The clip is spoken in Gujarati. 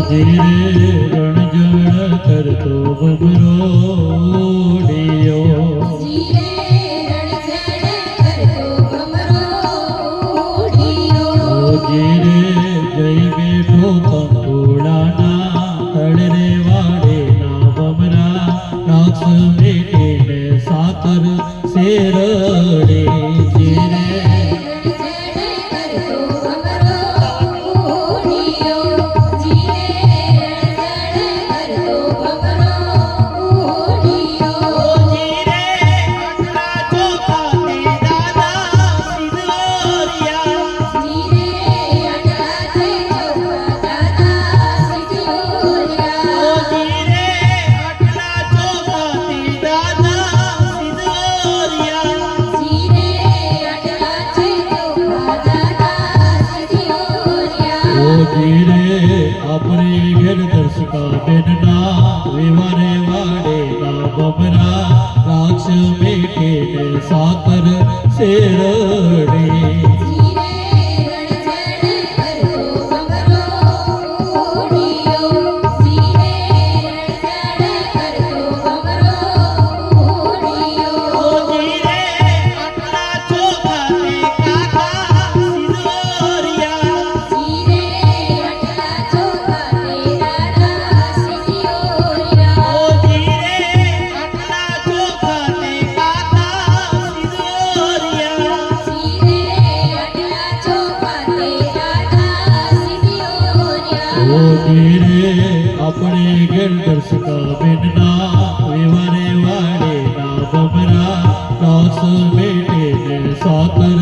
ધીરે રણજણ કરતો ભમરોડિયો ધીરે જઈ બેઠો કંકોડાના તળરે વાડે ના ભમરા રાક્ષ મેટીને સાકર શેરડે ધીરે ધીરે આપણે ઘેર દર્શકા બેનના વિવારે વાડે ના ભમરા રાક્ષ મેટીને સાકર શેરડે ધીરે આપણે ઘેર દર્શકા બેનના વિવારે વાડે ના ભમરા રાક્ષ મેટીને સાકર